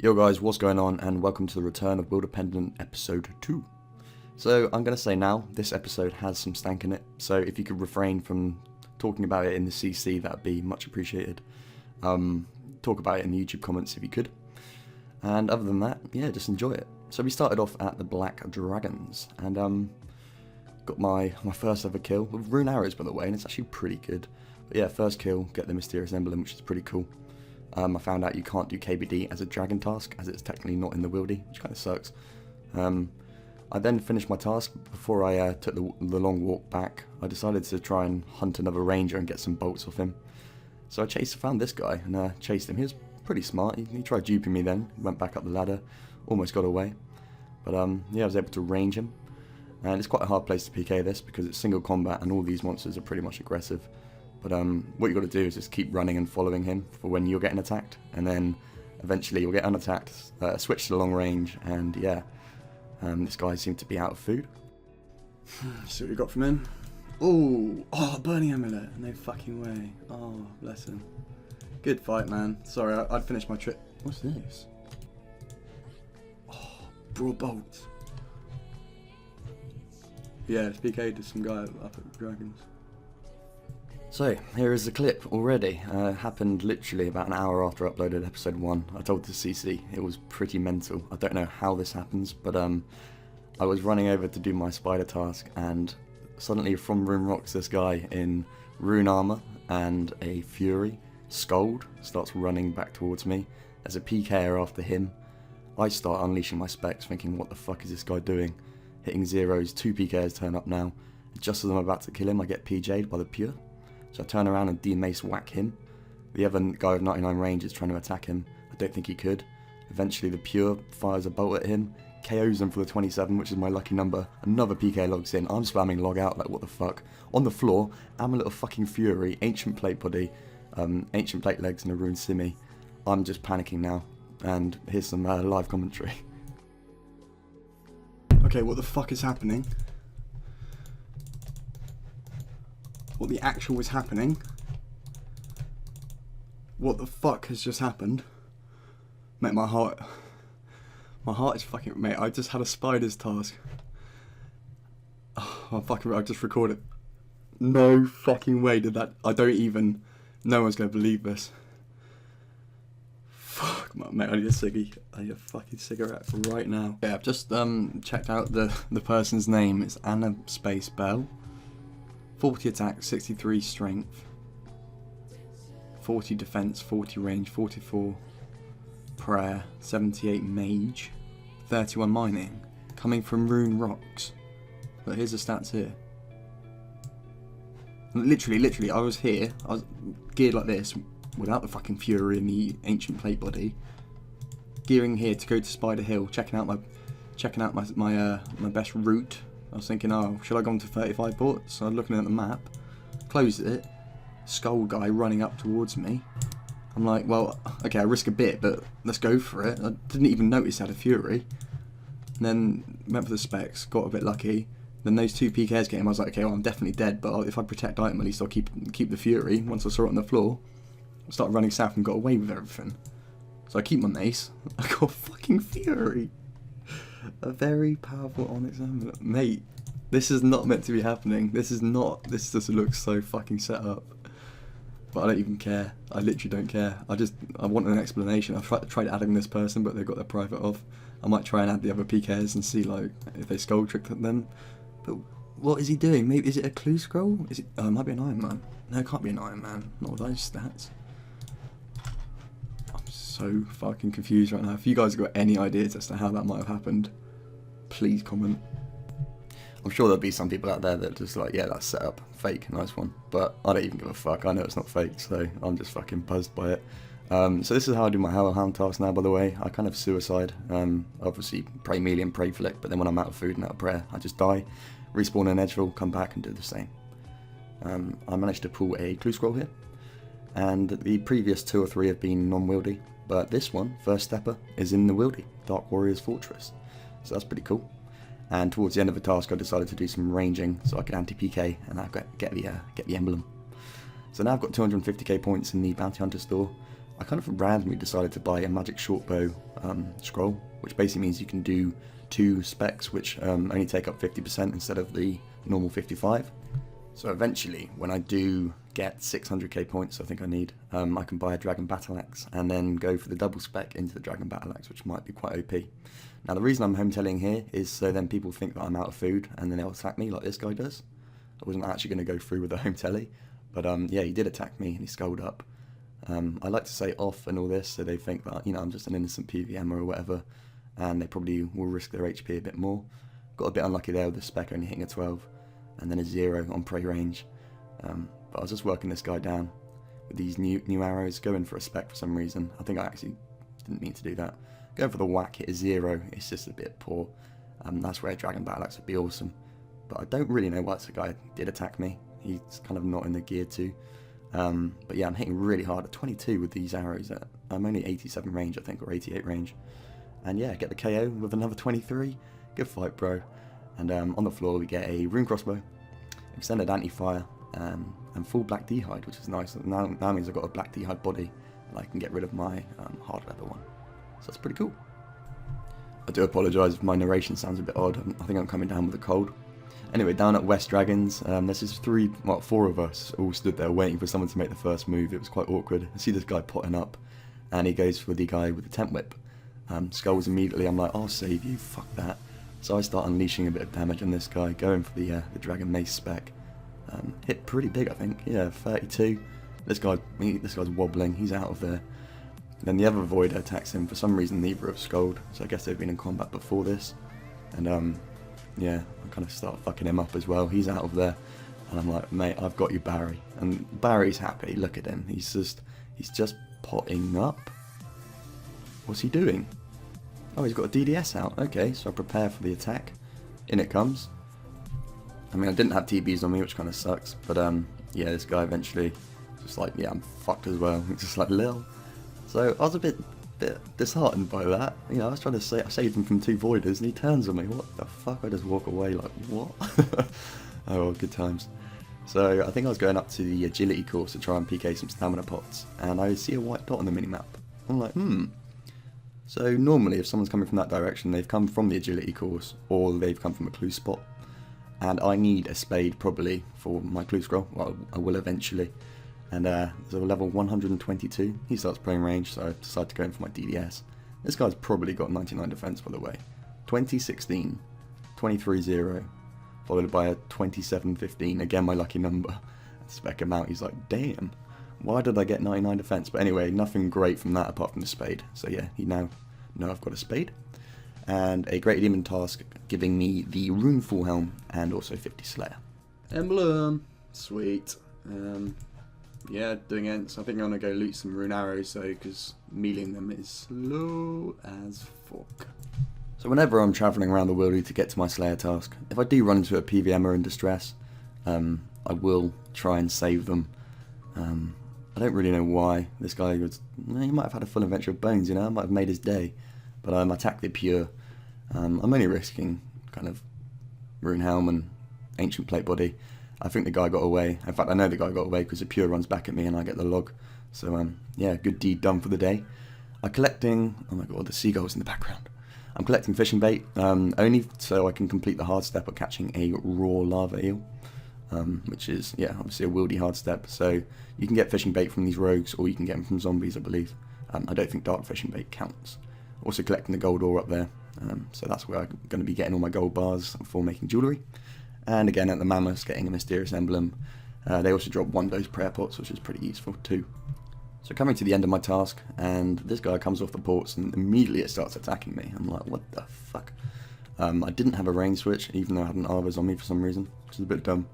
Yo guys, what's going on, and welcome to the return of Wildependant episode 2. So I'm going to say now, this episode has some stank in it, so if you could refrain from talking about it in the CC, that'd be much appreciated. Talk about it in the YouTube comments if you could. And other than that, yeah, just enjoy it. So we started off at the Black Dragons, and got my first ever kill, with rune arrows by the way, and it's actually pretty good. But yeah, first kill, get the mysterious emblem, which is pretty cool. I found out you can't do KBD as a dragon task, as it's technically not in the wildy, which kind of sucks. I then finished my task. Before I took the long walk back, I decided to try and hunt another ranger and get some bolts off him. So I found this guy, and chased him. He was pretty smart. He tried duping me then, went back up the ladder, almost got away. But yeah, I was able to range him. And it's quite a hard place to PK this, because it's single combat and all these monsters are pretty much aggressive. But what you got to do is just keep running and following him for when you're getting attacked, and then eventually you'll get unattacked, switch to long range, and yeah, this guy seemed to be out of food. See what we got from him. Oh, burning amulet, no fucking way. Oh, bless him. Good fight, man. Sorry, I'd finished my trip. What's this? Oh, broad bolts. Yeah, it's PK'd to some guy up at the Dragons. So, here is the clip already. Happened literally about an hour after I uploaded episode 1. I told the CC, it was pretty mental. I don't know how this happens, but I was running over to do my spider task, and suddenly from Rune Rocks, this guy in rune armor and a fury, Scold, starts running back towards me. There's a PKer after him. I start unleashing my specs, thinking, what the fuck is this guy doing? Hitting zeros, 2 PKers turn up now. Just as I'm about to kill him, I get PJ'd by the pure. So I turn around and D-mace whack him. The other guy with 99 range is trying to attack him. I don't think he could. Eventually the pure fires a bolt at him, KOs him for the 27, which is my lucky number. Another PK logs in. I'm spamming log out like what the fuck. On the floor, amulet of fucking fury, ancient plate body, ancient plate legs and a rune simi. I'm just panicking now. And here's some live commentary. Okay, what the fuck is happening? What the actual is happening? What the fuck has just happened? Mate, my heart is fucking, mate, I just had a spider's task. Oh, fucking, I just recorded. No fucking way did that, no one's gonna believe this. Fuck, mate, I need a ciggy. I need a fucking cigarette right now. Yeah, I've just checked out the person's name. It's Anna Space Bell. 40 attack, 63 strength, 40 defense, 40 range, 44 prayer, 78 mage, 31 mining, coming from Rune Rocks. But here's the stats here. Literally, I was here, I was geared like this, without the fucking fury and the ancient plate body, gearing here to go to Spider Hill, checking out my best route. I was thinking, oh, should I go on to 35 ports? So I was looking at the map, closed it, skull guy running up towards me. I'm like, well, okay, I risk a bit, but let's go for it. I didn't even notice I had a fury. And then went for the specs, got a bit lucky. Then those 2 PKs get him, I was like, okay, well, I'm definitely dead, but if I protect item, at least I'll keep the fury. Once I saw it on the floor, I started running south and got away with everything. So I keep my mace, I got fucking fury. A very powerful onyx amulet. Mate, this is not meant to be happening. This just looks so fucking set up. But I don't even care. I literally don't care. I want an explanation. I've tried adding this person, but they've got their private off. I might try and add the other PKs and see like if they skull tricked them. But what is he doing? Maybe is it a clue scroll? Is it? Oh, it might be an Iron Man. No, it can't be an Iron Man. Not with those stats. So fucking confused right now. If you guys have got any ideas as to how that might have happened, please comment. I'm sure there'll be some people out there that just like, yeah, that's set up, fake, nice one. But I don't even give a fuck. I know it's not fake, so I'm just fucking buzzed by it. So this is how I do my Hellhound task now, by the way. I kind of suicide. Obviously pray melee and pray flick, but then when I'm out of food and out of prayer, I just die, respawn in Edgeville, come back and do the same. I managed to pull a clue scroll here, and the previous 2 or 3 have been non-wieldy. But this one, First Stepper, is in the Wildy, Dark Warrior's Fortress. So that's pretty cool. And towards the end of the task, I decided to do some ranging so I could anti-PK and get the emblem. So now I've got 250k points in the Bounty Hunter store. I kind of randomly decided to buy a magic shortbow scroll, which basically means you can do 2 specs which only take up 50% instead of the normal 55. So eventually, when I do get 600k points, I think I need, I can buy a Dragon Battle Axe and then go for the double spec into the Dragon Battle Axe, which might be quite OP. Now the reason I'm home telling here is so then people think that I'm out of food and then they'll attack me like this guy does. I wasn't actually going to go through with the home telly, but yeah, he did attack me and he skulled up. I like to say off and all this so they think that, you know, I'm just an innocent PVM or whatever, and they probably will risk their HP a bit more. Got a bit unlucky there with the spec only hitting a 12 and then a 0 on prey range. But I was just working this guy down with these new arrows, going for a spec for some reason. I think I actually didn't mean to do that. Going for the whack, hit a 0, it's just a bit poor. That's where a Dragon Battle Axe would be awesome. But I don't really know why this guy did attack me. He's kind of not in the gear too. But yeah, I'm hitting really hard at 22 with these arrows. I'm only 87 range, I think, or 88 range. And yeah, get the KO with another 23. Good fight, bro. And on the floor we get a rune crossbow, extended anti-fire, and full black d'hide, which is nice. Now means I've got a black d'hide body, and I can get rid of my hard leather one. So that's pretty cool. I do apologise if my narration sounds a bit odd. I think I'm coming down with a cold. Anyway, down at West Dragons, there's just 4 of us all stood there waiting for someone to make the first move. It was quite awkward. I see this guy potting up, and he goes for the guy with the tent whip. Skulls immediately. I'm like, I'll save you, fuck that. So I start unleashing a bit of damage on this guy, going for the Dragon Mace spec. Hit pretty big, I think. Yeah, 32. This guy's wobbling. He's out of there. Then the other Void attacks him. For some reason, neither have skulled. So I guess they've been in combat before this. And yeah, I kind of start fucking him up as well. He's out of there. And I'm like, mate, I've got you, Barry. And Barry's happy. Look at him. He's just potting up. What's he doing? Oh, he's got a DDS out. Okay, so I prepare for the attack. In it comes. I mean, I didn't have TBs on me, which kind of sucks. But yeah, this guy eventually just like, yeah, I'm fucked as well. Just like, lil. So I was a bit disheartened by that. You know, I was trying to say I saved him from 2 voiders, and he turns on me. What the fuck? I just walk away like, what? Oh, well, good times. So I think I was going up to the agility course to try and PK some stamina pots, and I see a white dot on the minimap. I'm like, So normally, if someone's coming from that direction, they've come from the agility course, or they've come from a clue spot. And I need a spade probably for my clue scroll. Well, I will eventually. And there's a level 122. He starts playing range, so I decide to go in for my DDS. This guy's probably got 99 defense, by the way. 2016, 23-0, followed by a 27-15. Again, my lucky number. I spec him out. He's like, damn, why did I get 99 defense? But anyway, nothing great from that apart from the spade. So yeah, he now know I've got a spade. And a Great Demon task giving me the Runeful Helm and also 50 Slayer. Emblem. Sweet. Yeah, doing it. So I think I'm going to go loot some rune arrows, so because mealing them is slow as fuck. So whenever I'm travelling around the world to get to my Slayer task, if I do run into a PVMer in distress, I will try and save them. I don't really know why. This guy was, he might have had a full adventure of bones, you know, I might have made his day. But I attacked the pure. I'm only risking kind of rune helm and ancient plate body. I think the guy got away. In fact, I know the guy got away because the pure runs back at me and I get the log. So yeah, good deed done for the day. I'm collecting, oh my god, the seagulls in the background. I'm collecting fishing bait, only so I can complete the hard step of catching a raw lava eel. Which is, yeah, obviously a wieldy hard step. So you can get fishing bait from these rogues, or you can get them from zombies, I believe. I don't think dark fishing bait counts. Also collecting the gold ore up there, so that's where I'm going to be getting all my gold bars for making jewellery. And again at the mammoths, getting a mysterious emblem. They also drop 1 dose prayer pots, which is pretty useful too. So coming to the end of my task, and this guy comes off the ports and immediately it starts attacking me. I'm like, what the fuck? I didn't have a range switch, even though I had an Arvas on me for some reason, which is a bit dumb.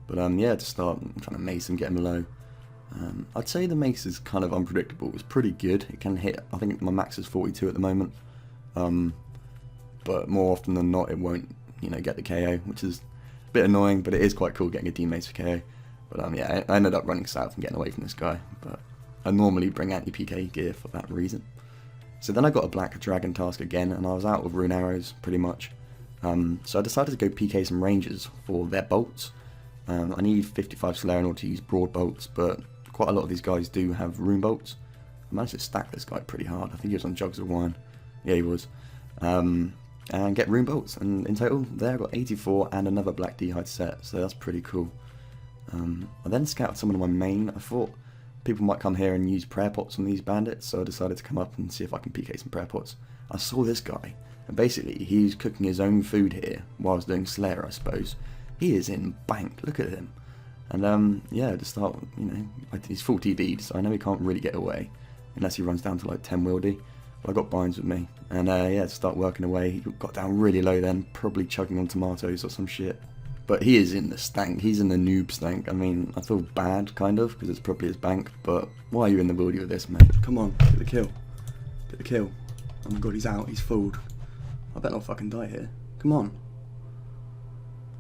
But yeah, to start, I'm trying to mace him, get him low. I'd say the mace is kind of unpredictable. It's pretty good. It can hit, I think my max is 42 at the moment. But more often than not, it won't, you know, get the KO, which is a bit annoying, but it is quite cool getting a D-mace for KO. But yeah, I ended up running south and getting away from this guy. But I normally bring anti-PK gear for that reason. So then I got a black dragon task again, and I was out of rune arrows, pretty much. So I decided to go PK some rangers for their bolts. I need 55 Slayer in order to use broad bolts, but quite a lot of these guys do have rune bolts. managed to stack this guy pretty hard. I think he was on jugs of wine. Yeah, he was. And get rune bolts. And in total, there I got 84 and another black d'hide set. So that's pretty cool. I then scouted someone on my main. I thought people might come here and use prayer pots on these bandits, so I decided to come up and see if I can PK some prayer pots. I saw this guy, and basically he's cooking his own food here while I was doing Slayer, I suppose. He is in bank, look at him. And yeah, to start, you know, he's full TD'd, so I know he can't really get away unless he runs down to like 10 wildy. But I got binds with me, and yeah, to start working away, he got down really low then, probably chugging on tomatoes or some shit. But he is in the stank, he's in the noob stank. I mean, I feel bad, kind of, because it's probably his bank, but why are you in the wildy with this, mate? Come on, get the kill. Get the kill. Oh my god, he's out, he's fooled. I better not fucking die here. Come on.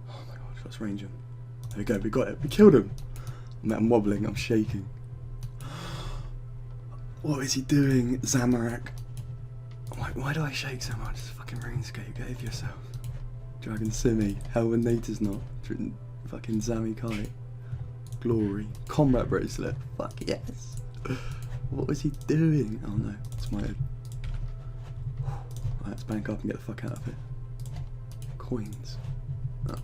Oh my god, let's range him. There we go, we got it, we killed him. I'm wobbling, I'm shaking. What is he doing, Zamorak? Why do I shake so much? It's fucking RuneScape, behave yourself. Dragon Simi, Helminator's not, fucking Zami Kai, Glory, Combat Bracelet, fuck yes. What was he doing? Oh no, it's my head. Right, let's bank up and get the fuck out of here. Coins. Oh.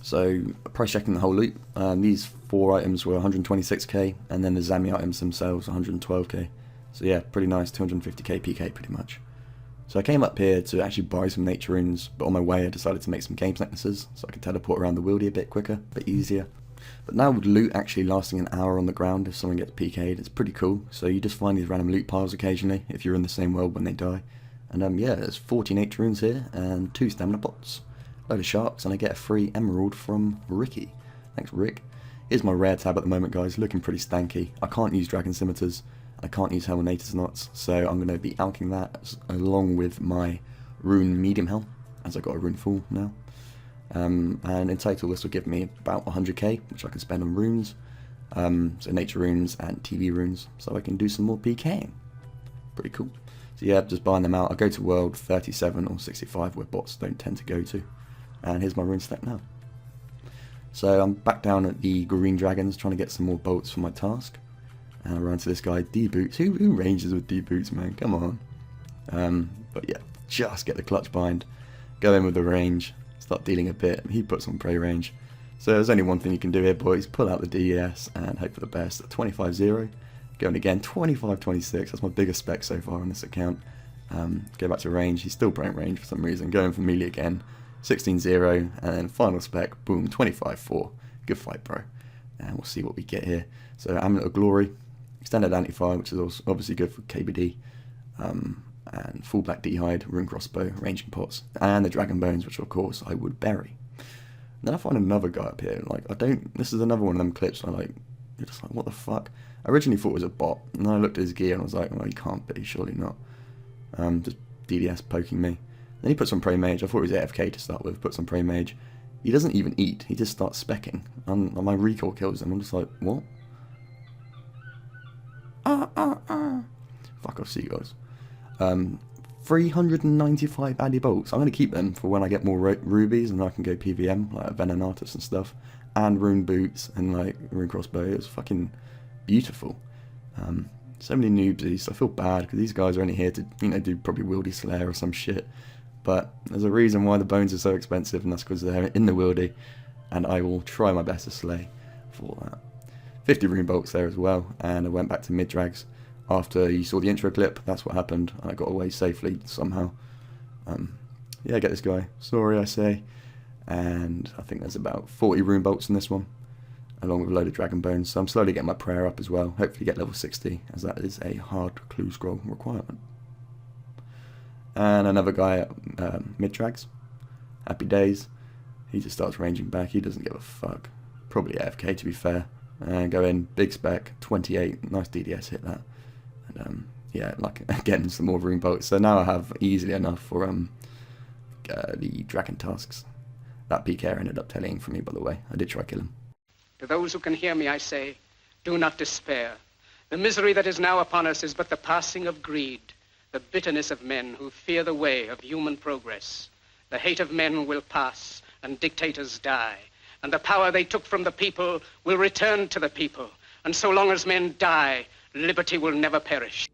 So, price checking the whole loot. These 4 items were 126k, and then the Zami items themselves 112k. So yeah, pretty nice, 250k PK pretty much. So I came up here to actually buy some nature runes, but on my way I decided to make some games necklaces, so I could teleport around the wildy a bit quicker, a bit easier. But now with loot actually lasting an hour on the ground if someone gets PK'd, it's pretty cool. So you just find these random loot piles occasionally, if you're in the same world when they die. And yeah, there's 40 nature runes here, and 2 stamina pots, a load of sharks, and I get a free emerald from Ricky. Thanks Rick. Here's my rare tab at the moment guys, looking pretty stanky. I can't use dragon scimitars. I can't use Helminator's knots, so I'm going to be alching that along with my rune medium helm, as I got a rune full now. And in total this will give me about 100k, which I can spend on runes, so nature runes and TV runes, so I can do some more PKing. Pretty cool. So yeah, just buying them out. I go to world 37 or 65 where bots don't tend to go to. And here's my rune stack now. So I'm back down at the green dragons trying to get some more bolts for my task. And I run into this guy, D-Boots. Who ranges with D-Boots, man? Come on. But yeah, just get the clutch bind. Go in with the range. Start dealing a bit. He puts on prey range. So there's only one thing you can do here, boys. Pull out the DES and hope for the best. 25-0. Going again, 25-26. That's my biggest spec so far on this account. Go back to range. He's still praying range for some reason. Going for melee again. 16-0. And then final spec. Boom, 25-4. Good fight, bro. And we'll see what we get here. So Amulet of Glory. Extended anti-fire, which is also obviously good for KBD, and full black d'hide, rune crossbow, ranging pots, and the dragon bones, which of course I would bury. And then I find another guy up here, like this is another one of them clips where you're just like, what the fuck? I originally thought it was a bot, and then I looked at his gear and I was like, well, he can't be, surely not. Just DDS poking me. Then he puts on Prey Mage. I thought it was AFK to start with, puts on Prey Mage. He doesn't even eat, he just starts specking, and my recoil kills him. I'm just like, what? Fuck off, seagulls. 395 addy bolts. I'm going to keep them for when I get more rubies and I can go PVM, like Venenatus and stuff. And rune boots and like rune crossbow. It was fucking beautiful. So many noobsies. I feel bad because these guys are only here to, you know, do probably wildy slayer or some shit. But there's a reason why the bones are so expensive, and that's because they're in the wildy. And I will try my best to slay for that. 50 rune bolts there as well, and I went back to mid-drags. After you saw the intro clip, that's what happened. I got away safely somehow. Yeah, get this guy. Sorry, I say. And I think there's about 40 rune bolts in this one, along with a load of dragon bones. So I'm slowly getting my prayer up as well. Hopefully get level 60, as that is a hard clue scroll requirement. And another guy at mid-drags. Happy days. He just starts ranging back. He doesn't give a fuck. Probably AFK to be fair. And go in, big spec, 28, nice DDS, hit that. And yeah, like again, some more rune bolts. So now I have easily enough for the dragon tasks. That PK ended up telling for me, by the way. I did try kill him. To those who can hear me, I say, do not despair. The misery that is now upon us is but the passing of greed, the bitterness of men who fear the way of human progress. The hate of men will pass, and dictators die. And the power they took from the people will return to the people. And so long as men die, Liberty will never perish.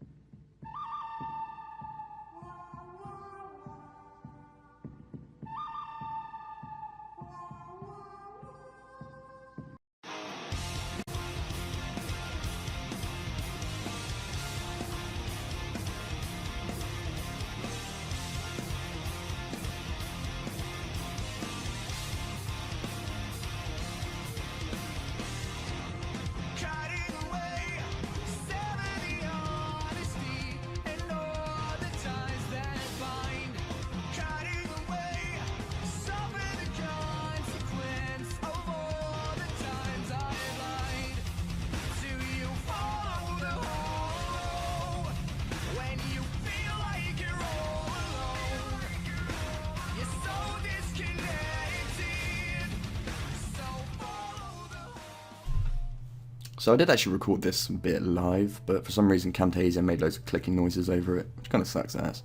So I did actually record this bit live, but for some reason Camtasia made loads of clicking noises over it, which kind of sucks ass.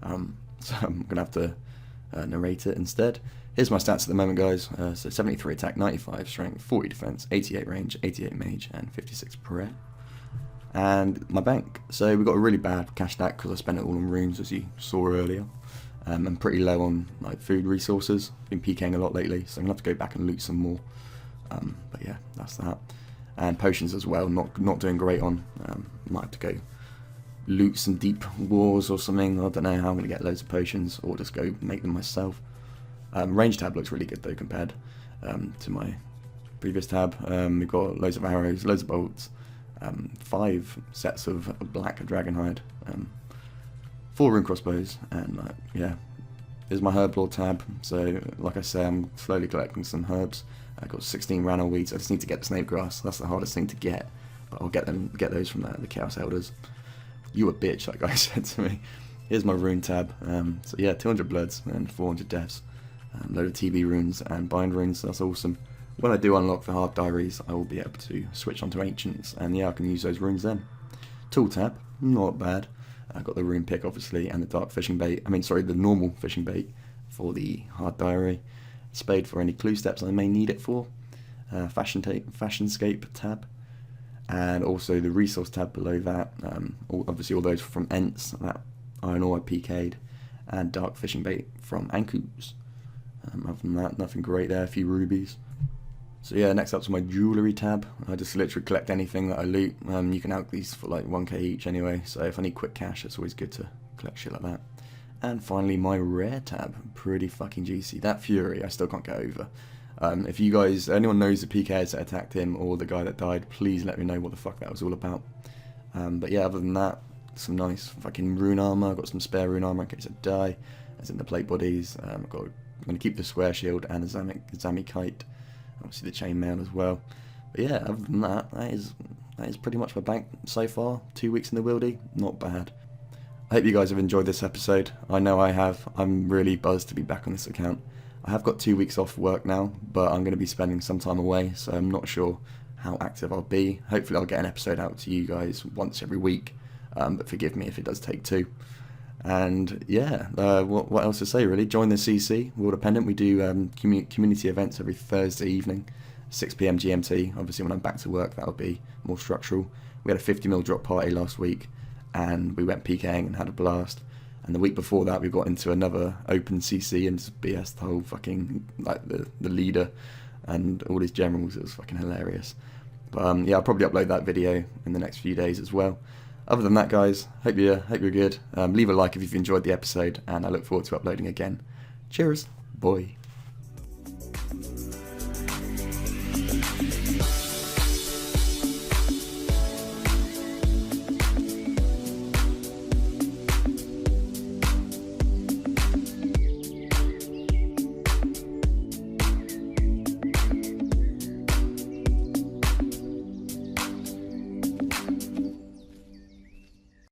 So I'm going to have to narrate it instead. Here's my stats at the moment, guys. So 73 attack, 95 strength, 40 defense, 88 range, 88 mage, and 56 prayer. And my bank. So we got a really bad cash stack because I spent it all on runes, as you saw earlier. I'm pretty low on like food resources. Been PKing a lot lately, so I'm going to have to go back and loot some more. But yeah, that's that. And potions as well, not doing great on. Might have to go loot some deep wars or something. I don't know how I'm going to get loads of potions, or just go make them myself. Range tab looks really good though compared to my previous tab. We've got loads of arrows, loads of bolts, 5 sets of black dragonhide, 4 rune crossbows, and yeah. Here's my herb lord tab. So like I say, I'm slowly collecting some herbs. I got 16 ranel weeds. I just need to get the snake grass. That's the hardest thing to get, but I'll get those from the chaos elders. You a bitch, that guy said to me. Here's my rune tab. So yeah, 200 bloods and 400 deaths. Load of TB runes and bind runes. That's awesome. When I do unlock the hard diaries, I will be able to switch onto ancients, and yeah, I can use those runes then. Tool tab, not bad. I got the rune pick obviously, and the dark fishing bait. The normal fishing bait for the hard diary. Spade for any clue steps I may need it for. Fashionscape tab, and also the resource tab below that. Obviously all those from Ents, that iron ore I PK'd, and dark fishing bait from Ankus. Other than that, nothing great there. A few rubies. So yeah, next up's my jewellery tab. I just literally collect anything that I loot. You can out these for like 1k each anyway, so if I need quick cash, it's always good to collect shit like that. And finally, my rare tab. Pretty fucking juicy. That Fury, I still can't get over. If you guys, anyone knows the PKs that attacked him or the guy that died, please let me know what the fuck that was all about. But yeah, other than that, some nice fucking rune armor. I've got some spare rune armor in case I die, as in the plate bodies. I'm going to keep the square shield and the Zami kite. Obviously the chainmail as well. But yeah, other than that, that is pretty much my bank so far. 2 weeks in the wildy, not bad. I hope you guys have enjoyed this episode. I know I have. I'm really buzzed to be back on this account. I have got 2 weeks off work now, but I'm going to be spending some time away, so I'm not sure how active I'll be. Hopefully I'll get an episode out to you guys once every week, but forgive me if it does take 2. And yeah, what else to say really? Join the CC, Wildependant. We do community events every Thursday evening, 6 PM GMT. Obviously when I'm back to work that'll be more structural. We had a 50ml drop party last week, and we went PKing and had a blast. And the week before that we got into another open CC and just BS the whole fucking, like the leader and all his generals. It was fucking hilarious. But yeah, I'll probably upload that video in the next few days as well. Other than that, guys, hope you're good. Leave a like if you've enjoyed the episode, and I look forward to uploading again. Cheers, boy.